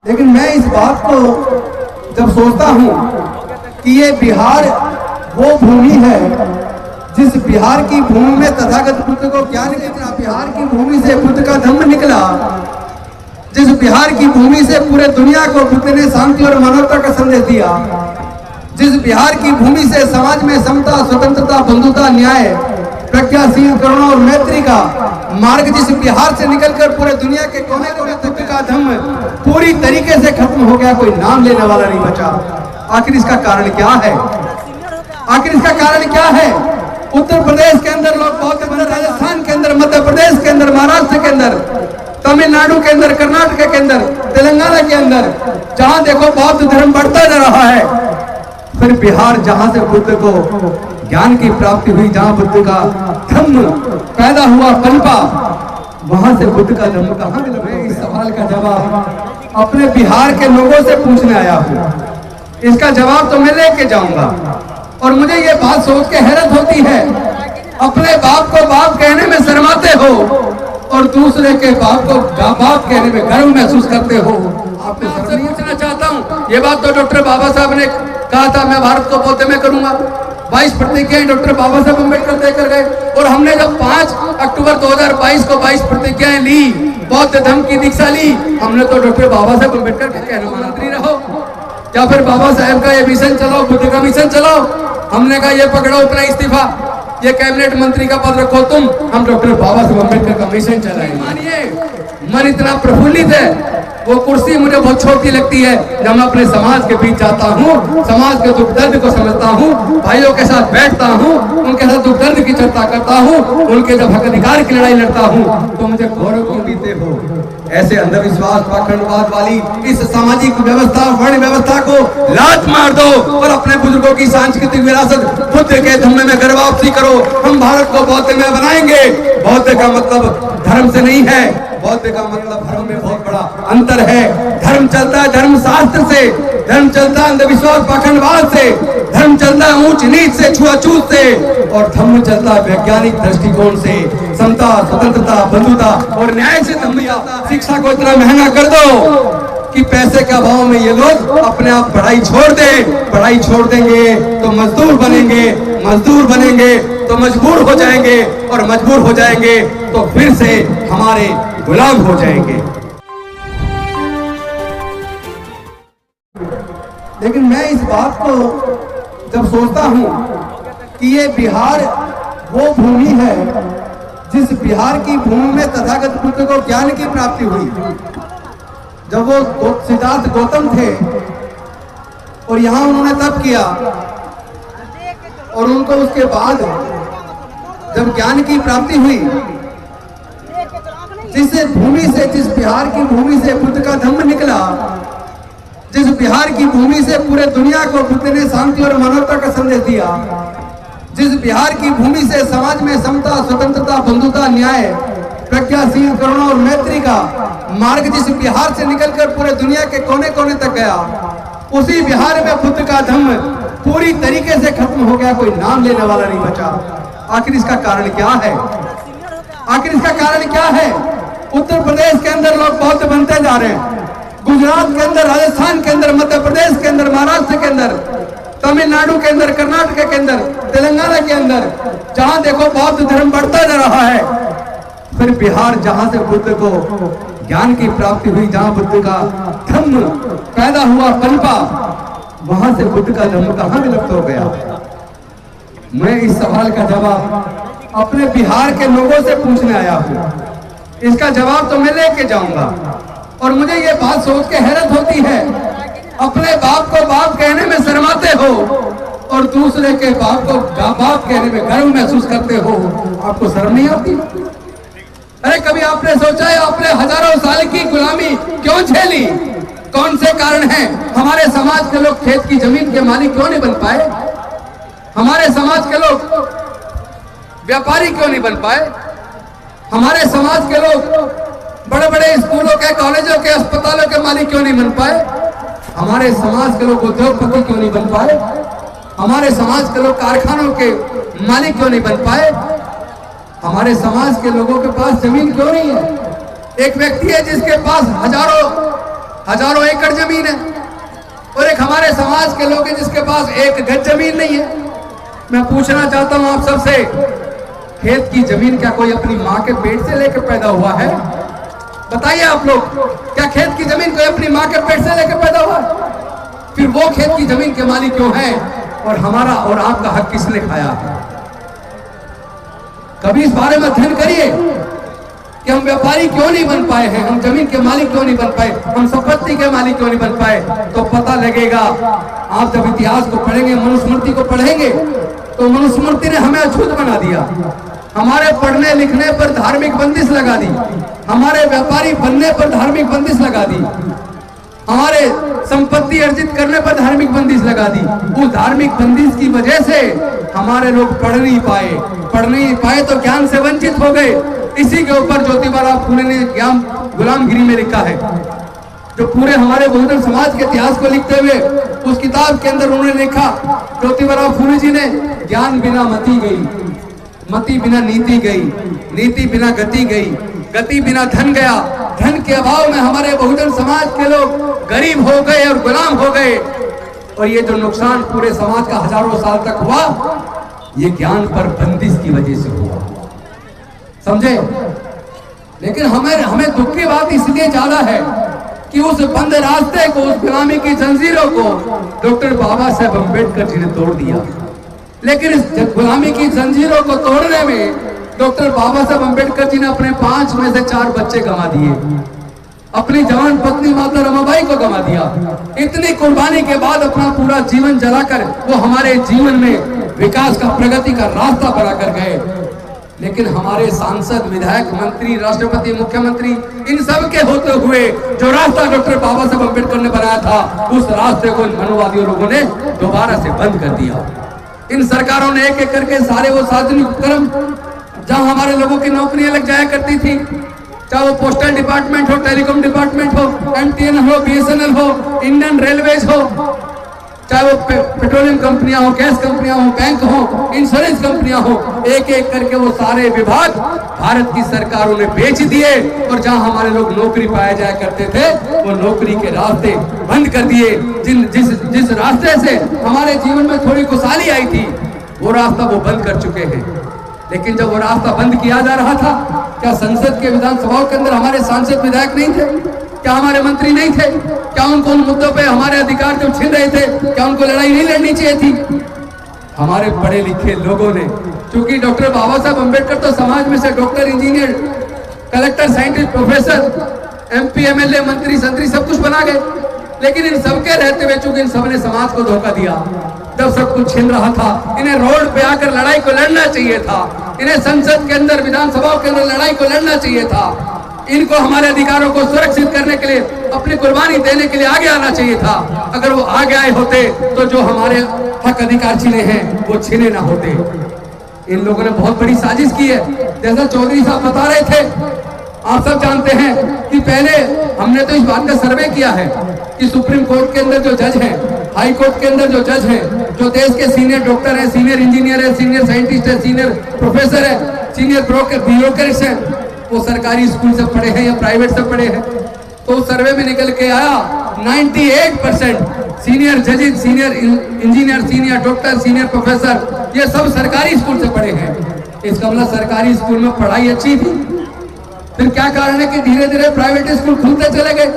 लेकिन मैं इस बात को जब सोचता हूँ कि ये बिहार वो भूमि है जिस बिहार की भूमि में तथागत बुद्ध को ज्ञान निकला, बिहार की भूमि से बुद्ध का धम्म निकला, जिस बिहार की भूमि से पूरे दुनिया को बुद्ध ने शांति और मानवता का संदेश दिया, जिस बिहार की भूमि से समाज में समता, स्वतंत्रता, बंधुता, न्याय, प्रज्ञाशील, करुणा और मैत्री का मार्ग जिस बिहार से निकलकर पूरे दुनिया के कोने कोने बुद्ध का धम्म पूरी तरीके से खत्म हो गया, कोई नाम लेने वाला नहीं बचा। आखिर इसका कारण क्या है? आखिर इसका कारण क्या है? उत्तर प्रदेश के अंदर लोग बौद्ध बने, राजस्थान के अंदर, मध्य प्रदेश के अंदर, महाराष्ट्र के अंदर, तमिलनाडु के अंदर, कर्नाटक के अंदर, तेलंगाना के अंदर, जहां देखो बौद्ध धर्म बढ़ता जा रहा है। फिर बिहार जहां से बुद्ध को ज्ञान की प्राप्ति हुई, जहां बुद्ध का धम्म पैदा हुआ, पनपा, वहां से बुद्ध का धम्म कहां मिला? मैं इस सवाल का जवाब अपने बिहार के लोगों से पूछने आया हूं। इसका जवाब तो मैं लेके जाऊंगा। और मुझे ये बात सोच के हैरत होती है, अपने बाप को बाप कहने में शर्माते हो और दूसरे के बाप को बाप कहने में गर्व महसूस करते हो। आपको आपसे पूछना चाहता हूँ, ये बात तो डॉक्टर बाबा साहब ने कहा था, मैं भारत को बौद्ध में करूंगा। 22 प्रतिज्ञाएं डॉक्टर बाबा साहब अम्बेडकर देकर गए, और हमने जब 5 अक्टूबर 2022 को 22 प्रतिज्ञाएं ली, बौद्ध धर्म की दीक्षा ली, हमने तो डॉक्टर बाबा साहब अम्बेडकर के कहने मंत्री रहो या फिर बाबा साहब का ये मिशन चलाओ, बुद्ध का मिशन चलाओ। हमने कहा ये पकड़ो अपना इस्तीफा, ये कैबिनेट मंत्री का पद रखो तुम, हम डॉक्टर बाबा साहब अम्बेडकर का मिशन चलाएंगे। मानिए मन इतना प्रफुल्लित है, वो कुर्सी मुझे बहुत छोटी लगती है जब मैं अपने समाज के बीच जाता हूँ, समाज के दुख दर्द को समझता हूँ, भाइयों के साथ बैठता हूँ, उनके साथ दुख दर्द की चर्चा करता हूँ, उनके जब हक अधिकार की लड़ाई लड़ता हूँ तो मुझे गौरव को बीते हो। ऐसे अंधविश्वास, पाखंडवाद वाली इस सामाजिक व्यवस्था, वर्ण व्यवस्था को लात मार दो और अपने बुजुर्गों की सांस्कृतिक विरासत बुद्ध के धम्म में घर वापसी करो। हम भारत को बौद्ध में बनाएंगे। बौद्ध का मतलब धर्म से नहीं है, बौद्ध का मतलब धर्म में बहुत बड़ा अंतर है। धर्म चलता है धर्म शास्त्र से, धर्म चलता है अंधविश्वास, पाखंडवाद से, धर्म चलता है ऊंच नीच से, छुआछूत से, और धर्म चलता है वैज्ञानिक दृष्टिकोण से, समता, स्वतंत्रता, बंधुता और न्याय से। शिक्षा को इतना महंगा कर दो कि पैसे के अभाव में ये लोग अपने आप पढ़ाई छोड़ दें। पढ़ाई छोड़ देंगे तो मजदूर बनेंगे, मजदूर बनेंगे तो मजबूर हो जाएंगे, और मजबूर हो जाएंगे तो फिर से हमारे गुलाम हो जाएंगे। लेकिन मैं इस बात को जब सोचता हूँ कि ये बिहार वो भूमि है जिस बिहार की भूमि में तथागत बुद्ध को ज्ञान की प्राप्ति हुई। जब वो सिद्धार्थ गौतम थे और यहाँ उन्होंने तप किया, और उनको उसके बाद जब ज्ञान की प्राप्ति हुई, जिस भूमि से, जिस बिहार की भूमि से बुद्ध का धम्म निकला, जिस बिहार की भूमि से पूरे दुनिया को बुद्ध ने शांति और मानवता का संदेश दिया, जिस बिहार की भूमि से समाज में समता, स्वतंत्रता, बंधुता, न्याय, प्रज्ञाशील, करुणा और मैत्री का मार्ग जिस बिहार से निकलकर पूरे दुनिया के कोने कोने तक गया, उसी बिहार में बुद्ध का धम्म पूरी तरीके से खत्म हो गया, कोई नाम लेने वाला नहीं बचा। आखिर इसका कारण क्या है? आखिर इसका कारण क्या है? उत्तर प्रदेश के अंदर लोग बौद्ध बनते जा रहे हैं, गुजरात के अंदर, राजस्थान के अंदर, मध्य प्रदेश के अंदर, महाराष्ट्र के अंदर, तमिलनाडु के अंदर, कर्नाटक के अंदर, तेलंगाना के अंदर, जहां देखो बौद्ध धर्म बढ़ता जा रहा है। फिर बिहार जहां से बुद्ध को ज्ञान की प्राप्ति हुई, जहां बुद्ध का धम्म पैदा हुआ, पनपा, वहां से बुद्ध का धम्म कहां विलुप्त हो गया? मैं इस सवाल का जवाब अपने बिहार के लोगों से पूछने आया हूं। इसका जवाब तो मैं लेके जाऊंगा। और मुझे ये बात सोच के हैरत होती है, अपने बाप को बाप कहने में शर्माते हो और दूसरे के बाप को बाप कहने में गर्व महसूस करते हो। आपको शर्म नहीं आती? अरे कभी आपने सोचा है आपने हजारों साल की गुलामी क्यों झेली? कौन से कारण हैं? हमारे समाज के लोग खेत की जमीन के मालिक क्यों नहीं बन पाए? हमारे समाज के लोग व्यापारी क्यों नहीं बन पाए? हमारे समाज के लोग बड़े बड़े स्कूलों के, कॉलेजों के, अस्पतालों के मालिक क्यों नहीं बन पाए? हमारे समाज के लोग उद्योगपति क्यों नहीं बन पाए? हमारे समाज के लोग कारखानों के मालिक क्यों नहीं बन पाए? हमारे समाज के लोगों के पास जमीन क्यों नहीं है? एक व्यक्ति है जिसके पास हजारों हजारों एकड़ जमीन है, और एक हमारे समाज के लोग हैं जिसके पास एक गज जमीन नहीं है। मैं पूछना चाहता हूं आप सबसे, खेत की जमीन क्या कोई अपनी मां के पेट से लेकर पैदा हुआ है? बताइए आप लोग, क्या खेत की जमीन कोई अपनी मां के पेट से लेकर पैदा हुआ है? फिर वो खेत की जमीन के मालिक क्यों है, और हमारा और आपका हक किसने खाया है? कभी इस बारे में अध्ययन करिए कि हम व्यापारी क्यों नहीं बन पाए हैं, हम जमीन के मालिक क्यों नहीं बन पाए, हम संपत्ति के मालिक क्यों नहीं बन पाए। तो पता लगेगा, आप जब इतिहास को पढ़ेंगे, मनुस्मृति को पढ़ेंगे, तो मनुस्मृति ने हमें अछूत बना दिया। हमारे पढ़ने लिखने पर धार्मिक बंदिश लगा दी, हमारे व्यापारी बनने पर धार्मिक बंदिश लगा दी, हमारे संपत्ति अर्जित करने पर धार्मिक बंदिश लगा दी। उस धार्मिक बंदिश की वजह से हमारे लोग पढ़ नहीं पाए तो ज्ञान से वंचित हो गए। इसी के ऊपर ज्योतिबा फुले ने ज्ञान गुलामगिरी में लिखा है, जो पूरे हमारे बहुजन समाज के इतिहास को लिखते हुए उस किताब के अंदर उन्होंने लिखा, ज्योतिबा फुले जी ने, ज्ञान बिना मति गई, मति बिना नीति गई, नीति बिना गति गई, गति बिना धन गया, धन के अभाव में हमारे बहुजन समाज के लोग गरीब हो गए और गुलाम हो गए। और ये जो नुकसान पूरे समाज का हजारों साल तक हुआ, ये ज्ञान पर बंदिश की वजह से हुआ, समझे? लेकिन हमें दुख की बात इसलिए ज्यादा है कि उस बंद रास्ते को, उस गुलामी की जंजीरों को डॉक्टर बाबा साहेब अम्बेडकर जी ने तोड़ दिया। लेकिन इस गुलामी की जंजीरों को तोड़ने में डॉक्टर बाबा साहब अम्बेडकर जी ने अपने 5 में से 4 बच्चे गंवा दिए, अपनी जवान पत्नी माता रमाबाई को गंवा दिया। इतनी कुर्बानी के बाद अपना पूरा जीवन जलाकर वो हमारे जीवन में विकास का, प्रगति का रास्ता बनाकर गए। लेकिन हमारे सांसद, विधायक, मंत्री, राष्ट्रपति, मुख्यमंत्री, इन सब के होते हुए जो रास्ता डॉक्टर बाबा साहब अम्बेडकर ने बनाया था, उस रास्ते को इन मनुवादियों लोगों ने दोबारा से बंद कर दिया। इन सरकारों ने एक एक करके सारे वो सार्वजनिक उपक्रम जहां हमारे लोगों की नौकरियां लग जाया करती थी, चाहे वो पोस्टल डिपार्टमेंट हो, टेलीकॉम डिपार्टमेंट हो, एमटीएन हो, बीएसएनएल हो, इंडियन रेलवेज हो, चाहे वो पेट्रोलियम कंपनियां हो, गैस कंपनियां हो, बैंक हो, इंश्योरेंस कंपनियां हो, एक एक करके वो सारे विभाग भारत की सरकारों ने बेच दिए। और जहां हमारे लोग नौकरी पाया जाया करते थे, वो नौकरी के रास्ते बंद कर दिए। जिस रास्ते से हमारे जीवन में थोड़ी खुशहाली आई थी, वो रास्ता वो बंद कर चुके हैं। लेकिन जब वो रास्ता बंद किया जा रहा था, क्या संसद के विधानसभाओं के अंदर हमारे सांसद विधायक नहीं थे? क्या हमारे मंत्री नहीं थे? क्या उनको उन मुद्दों पे हमारे अधिकार जब छीन रहे थे, क्या उनको लड़ाई नहीं लड़नी चाहिए थी? हमारे पढ़े लिखे लोगों ने, क्योंकि डॉक्टर बाबा साहब अम्बेडकर तो समाज में से doctor, engineer, collector, scientist, professor, MP, MLA, मंत्री, संतरी सब कुछ बना गए। लेकिन इन सबके रहते हुए चूंकि इन सबने समाज को धोखा दिया, जब सब कुछ छिन रहा था, इन्हें रोड पे आकर लड़ाई को लड़ना चाहिए था, इन्हें संसद के अंदर, विधानसभाओं के अंदर लड़ाई को लड़ना चाहिए था, इनको हमारे अधिकारों को सुरक्षित करने के लिए, अपनी कुर्बानी देने के लिए आगे आना चाहिए था। अगर वो आगे आए होते तो जो हमारे हक अधिकार छीने हैं वो छीने ना होते। इन लोगों ने बहुत बड़ी साजिश की है। जैसा चौधरी साहब बता रहे थे, आप सब जानते हैं कि पहले हमने तो इस बात का सर्वे किया है कि सुप्रीम कोर्ट के अंदर जो जज हैं, हाई कोर्ट के अंदर जो जज हैं, जो देश के सीनियर डॉक्टर हैं, सीनियर इंजीनियर है, सीनियर साइंटिस्ट है, सीनियर प्रोफेसर है, सीनियर ब्यूरोक्रेट्स हैं, वो सरकारी स्कूल से पढ़े हैं या प्राइवेट से पढ़े हैं। तो सर्वे में निकल के आया 98% सीनियर जजेस, senior engineer, senior doctor, senior professor, ये सब सरकारी स्कूल से पढ़े हैं। इसका मतलब सरकारी स्कूल में पढ़ाई अच्छी थी। फिर क्या कारण है कि धीरे धीरे प्राइवेट स्कूल खुलते चले गए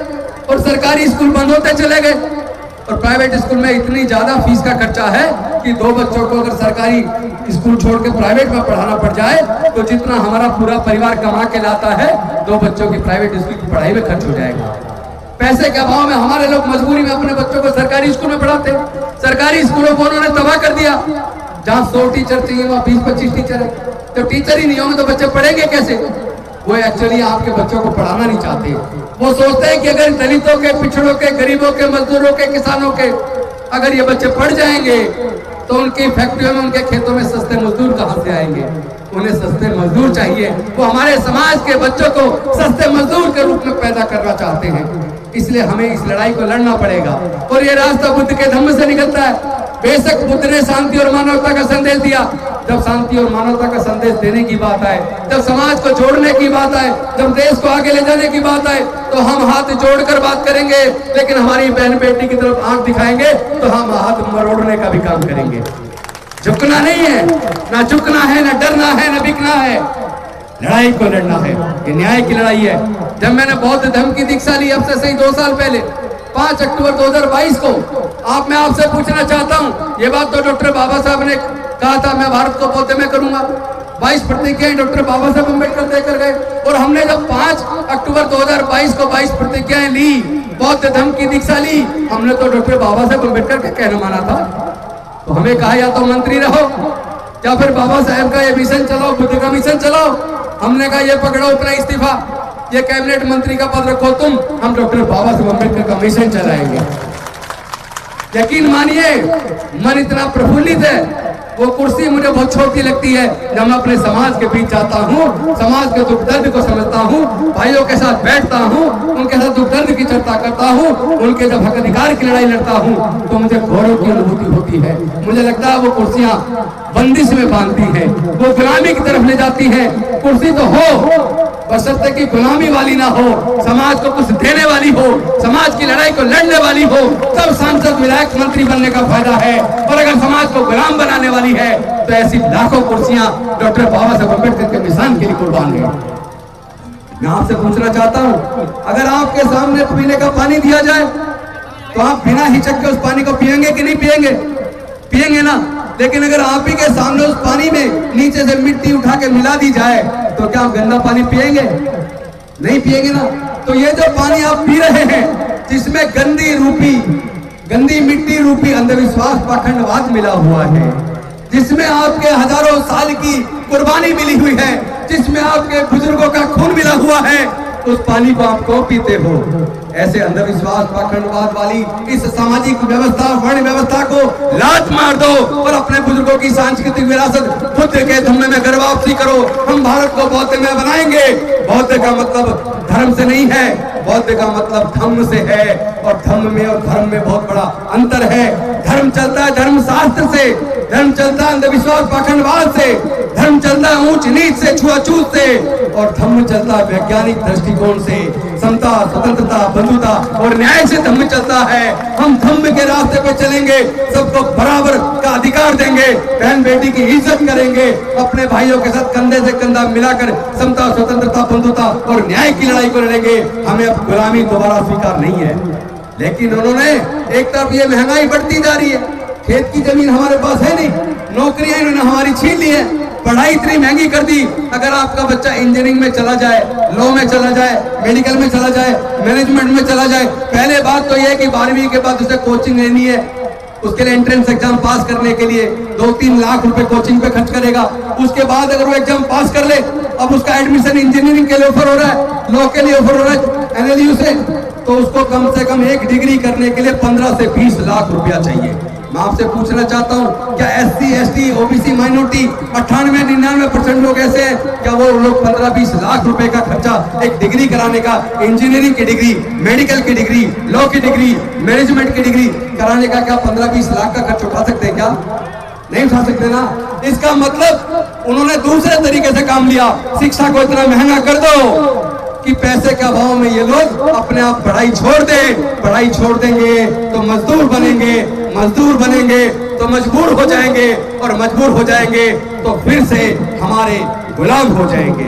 और सरकारी स्कूल बंद होते चले गए। और प्राइवेट स्कूल में इतनी ज्यादा फीस का खर्चा है कि 2 बच्चों को अगर सरकारी स्कूल छोड़ के प्राइवेट में पढ़ाना पड़ जाए तो जितना हमारा पूरा परिवार कमा के लाता है, 2 बच्चों की प्राइवेट स्कूल की पढ़ाई में खर्च हो जाएगा। पैसे के अभाव में हमारे लोग मजबूरी में अपने बच्चों को सरकारी स्कूल में पढ़ाते। सरकारी स्कूलों को उन्होंने तबाह कर दिया। जहाँ 100 टीचर चाहिए वहाँ 20-25 टीचर है। तो टीचर ही नहीं होंगे तो बच्चे पढ़ेंगे कैसे? वो एक्चुअली आपके बच्चों को पढ़ाना नहीं चाहते। वो सोचते हैं कि अगर दलितों के, पिछड़ों के, गरीबों के, मजदूरों के, किसानों के अगर ये बच्चे पढ़ जाएंगे तो उनकी फैक्ट्रियों में, उनके खेतों में सस्ते मजदूर कहाँ से आएंगे? उन्हें सस्ते मजदूर चाहिए। वो हमारे समाज के बच्चों को सस्ते मजदूर के रूप में पैदा करना चाहते हैं। इसलिए हमें इस लड़ाई को लड़ना पड़ेगा और ये रास्ता बुद्ध के धम्म से निकलता है। बेशक बुद्ध ने शांति और मानवता का संदेश दिया, जब शांति और मानवता का संदेश देने की बात आए, जब समाज को जोड़ने की बात आए, जब देश को आगे ले जाने की बात आए, तो हम हाथ जोड़कर बात करेंगे। लेकिन हमारी बहन बेटी की तरफ आंख दिखाएंगे तो हम हाथ मरोड़ने का भी काम करेंगे। झुकना नहीं है, ना झुकना है, ना डरना है, ना बिकना है, लड़ाई को लड़ना है। ये न्याय की लड़ाई है। जब मैंने बौद्ध धर्म की दीक्षा ली अब से सही 2 साल पहले 5 अक्टूबर 2022 को, मैं आपसे पूछना चाहता हूं, ये बात तो डॉक्टर बाबा साहब ने कहा था मैं भारत को बौद्ध में करूंगा। 22 प्रतिज्ञाएं डॉक्टर बाबा साहब अम्बेडकर देकर गए, और हमने जब 5 अक्टूबर 2022 को 22 प्रतिज्ञाएं ली, बौद्ध धर्म की दीक्षा ली, हमने तो डॉक्टर बाबा साहब अम्बेडकर का कहना माना था। तो हमें कहा या तो मंत्री रहो या फिर बाबा साहब का ये मिशन चलाओ, बुद्ध का मिशन चलाओ। हमने कहा ये पकड़ो अपना इस्तीफा, ये कैबिनेट मंत्री का पद रखो तुम, हम डॉक्टर बाबा साहब अम्बेडकर का मिशन चलाएंगे। यकीन मानिए मन इतना प्रफुल्लित है, वो कुर्सी मुझे बहुत छोटी लगती है। जब मैं अपने समाज के बीच जाता हूँ, समाज के दुख दर्द को समझता हूँ, भाइयों के साथ बैठता हूँ, उनके साथ दुख दर्द की चर्चा करता हूँ, उनके जब हक अधिकार की लड़ाई लड़ता हूँ, तो मुझे गौरव की अनुभूति होती है। मुझे लगता है वो कुर्सियां बंदिश में बांधती हैं, वो गुलामी की तरफ ले जाती हैं। कुर्सी तो हो बशर्ते कि गुलामी वाली ना हो, समाज को कुछ देने वाली हो, समाज की लड़ाई को लड़ने वाली हो, तब सांसद विधायक मंत्री बनने का फायदा है। और अगर समाज को गुलाम बनाने वाली है तो ऐसी लाखों कुर्सियां डॉक्टर बाबा साहब अम्बेडकर के मिशन के लिए कुर्बान है। मैं आपसे पूछना चाहता हूं, अगर आपके सामने पीने का पानी दिया जाए तो आप बिना हिचक के उस पानी को पिएंगे कि नहीं पिएंगे? पिएंगे ना। लेकिन अगर आप ही के सामने उस पानी में नीचे से मिट्टी उठा के मिला दी जाए तो क्या आप गंदा पानी पिएंगे? नहीं पिएंगे ना। तो ये जो पानी आप पी रहे हैं, जिसमें गंदी मिट्टी रूपी अंधविश्वास पाखंडवाद मिला हुआ है, जिसमें आपके हजारों साल की कुर्बानी मिली हुई है, जिसमें आपके बुजुर्गों का खून मिला हुआ है, उस पानी को आप क्यों पीते हो? ऐसे अंधविश्वास पाखंडवाद वाली इस सामाजिक व्यवस्था, वर्ण व्यवस्था को लात मार दो और अपने बुजुर्गों की सांस्कृतिक विरासत बुद्ध के धम्म में घर वापसी करो। हम भारत को बौद्ध में बनाएंगे। बौद्ध का मतलब धर्म से नहीं है, बौद्ध का मतलब धम्म से है, और धम्म में और धर्म में बहुत बड़ा अंतर है। धर्म चलता है धर्म शास्त्र से, धर्म चलता है अंधविश्वास पाखंडवाद से, धर्म चलता है ऊंच नीच से, छुआछूत से, और धम्म चलता है वैज्ञानिक दृष्टिकोण से, समता, स्वतंत्रता, बंधुता और न्याय से धम्म चलता है। हम धम्म के रास्ते पे चलेंगे, सबको बराबर का अधिकार देंगे, बहन बेटी की इज्जत करेंगे, अपने भाइयों के साथ कंधे से कंधा मिलाकर समता, स्वतंत्रता, बंधुता और न्याय की लड़ाई को लड़ेंगे। हमें अब गुलामी दोबारा स्वीकार नहीं है। लेकिन उन्होंने एक तरफ ये महंगाई बढ़ती जा रही है, खेत की जमीन हमारे पास है नहीं, नौकरियां इन्होंने हमारी छीन ली है, पढ़ाई इतनी महंगी कर दी। अगर आपका बच्चा इंजीनियरिंग में चला जाए, लॉ में चला जाए, मेडिकल में चला जाए, मैनेजमेंट में चला जाए, पहले बात तो यह है कि 12वीं के बाद उसे कोचिंग लेनी है। उसके लिए एंट्रेंस एग्जाम पास करने के लिए 2-3 लाख रुपए कोचिंग पे खर्च करेगा। उसके बाद अगर वो एग्जाम पास कर ले, अब उसका एडमिशन इंजीनियरिंग के लिए ऑफर हो रहा है, लॉ के लिए ऑफर हो रहा है NLU से, तो उसको कम से कम एक डिग्री करने के लिए 15 से 20 लाख रुपया चाहिए। मैं आपसे पूछना चाहता हूं, क्या SC, ST, OBC माइनॉरिटी 98-99% लोग ऐसे हैं? क्या वो लोग 15-20 लाख रुपए का खर्चा एक डिग्री कराने का, इंजीनियरिंग की डिग्री, मेडिकल की डिग्री, लॉ की डिग्री, मैनेजमेंट की डिग्री कराने का क्या 15-20 लाख का खर्च उठा सकते हैं? क्या नहीं उठा सकते ना। इसका मतलब उन्होंने दूसरे तरीके से काम लिया। शिक्षा को इतना महंगा कर दो कि पैसे के अभाव में ये लोग अपने आप पढ़ाई छोड़ दें। पढ़ाई छोड़ देंगे तो मजदूर बनेंगे, मजदूर बनेंगे तो मजबूर हो जाएंगे, और मजबूर हो जाएंगे तो फिर से हमारे गुलाम हो जाएंगे।